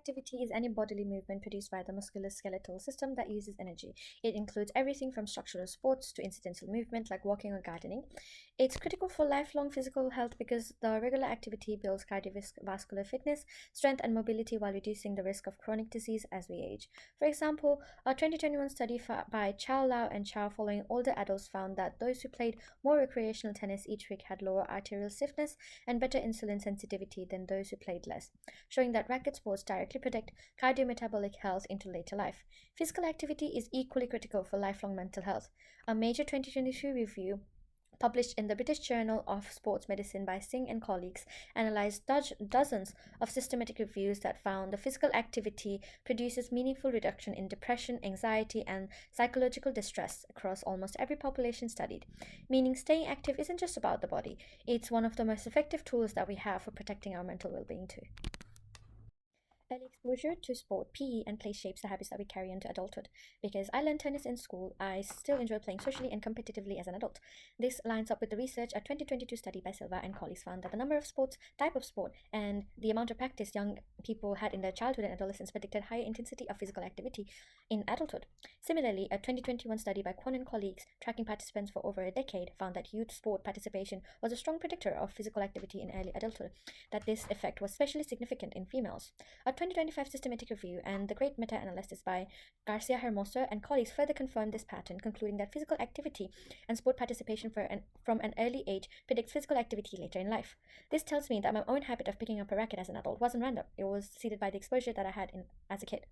activity is any bodily movement produced by the musculoskeletal system that uses energy. It includes everything from structural sports to incidental movement like walking or gardening. It's critical for lifelong physical health because the regular activity builds cardiovascular fitness, strength, and mobility while reducing the risk of chronic disease as we age. For example, a 2021 study by Chow Lau and Chow following older adults found that those who played more recreational tennis each week had lower arterial stiffness and better insulin sensitivity than those who played less, showing that racket sports directly predict cardiometabolic health into later life. Physical activity is equally critical for lifelong mental health. A major 2023 review published in the British Journal of Sports Medicine by Singh and colleagues, analyzed dozens of systematic reviews that found the physical activity produces meaningful reduction in depression, anxiety, and psychological distress across almost every population studied. Meaning, staying active isn't just about the body, it's one of the most effective tools that we have for protecting our mental well being, too. Early exposure to sport, PE, and play shapes the habits that we carry into adulthood. Because I learned tennis in school, I still enjoy playing socially and competitively as an adult. This lines up with the research. A 2022 study by Silva and colleagues found that the number of sports, type of sport, and the amount of practice young people had in their childhood and adolescence predicted higher intensity of physical activity in adulthood. Similarly, a 2021 study by Kwon and colleagues, tracking participants for over a decade, found that youth sport participation was a strong predictor of physical activity in early adulthood, that this effect was especially significant in females. A 2025 systematic review and the great meta-analysis by Garcia Hermoso and colleagues further confirmed this pattern, concluding that physical activity and sport participation from an early age predicts physical activity later in life. This tells me that my own habit of picking up a racket as an adult wasn't random. It was seeded by the exposure that I had as a kid.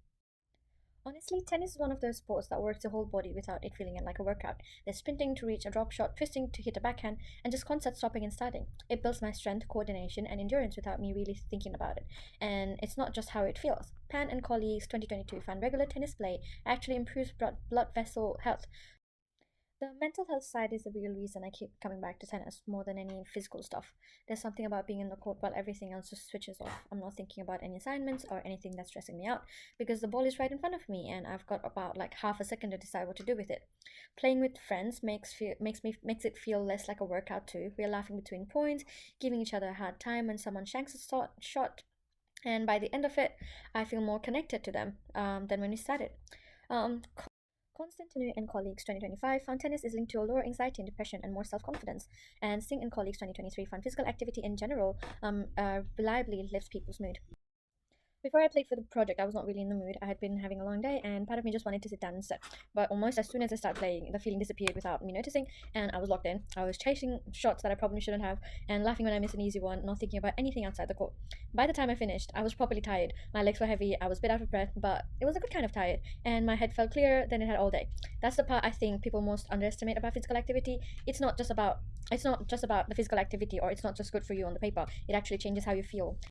Honestly, tennis is one of those sports that works the whole body without it feeling like a workout. There's sprinting to reach a drop shot, twisting to hit a backhand, and just constant stopping and starting. It builds my strength, coordination, and endurance without me really thinking about it. And it's not just how it feels. Pan and colleagues 2022 found regular tennis play actually improves blood vessel health. The mental health side is the real reason I keep coming back to tennis more than any physical stuff. There's something about being in the court while everything else just switches off. I'm not thinking about any assignments or anything that's stressing me out because the ball is right in front of me and I've got about like half a second to decide what to do with it. Playing with friends makes it feel less like a workout too. We're laughing between points, giving each other a hard time when someone shanks a shot, and by the end of it, I feel more connected to them than when we started. Um, Constantine and colleagues 2025 found tennis is linked to a lower anxiety and depression and more self-confidence. And Singh and colleagues 2023 found physical activity in general reliably lifts people's mood. Before I played for the project, I was not really in the mood. I had been having a long day, and part of me just wanted to sit down instead. But almost as soon as I started playing, the feeling disappeared without me noticing, and I was locked in. I was chasing shots that I probably shouldn't have, and laughing when I missed an easy one, not thinking about anything outside the court. By the time I finished, I was properly tired. My legs were heavy, I was a bit out of breath, but it was a good kind of tired, and my head felt clearer than it had all day. That's the part I think people most underestimate about physical activity. It's not just about the physical activity, or it's not just good for you on the paper. It actually changes how you feel.